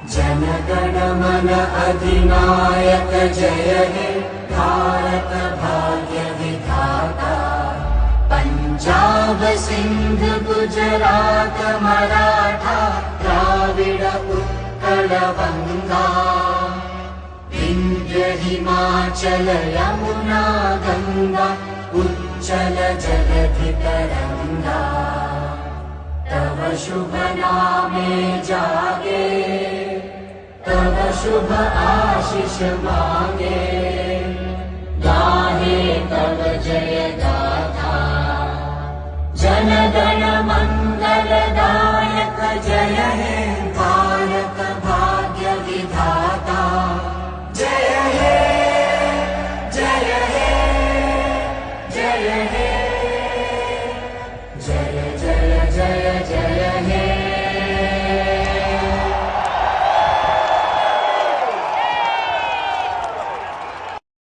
जनगण मन अधिनायक जय हे भारत भाग्य विधाता। पंजाब सिंध गुजरात मराठा द्राविड उत्कल गंगा। विंध्य हिमाचल यमुना गंगा उच्चल जलधि तरंगा। तव शुभ नामे जागे तव शुभ आशीष मांगे। गाहे तव जय गाथा जन गण मंगलदायक जय हे।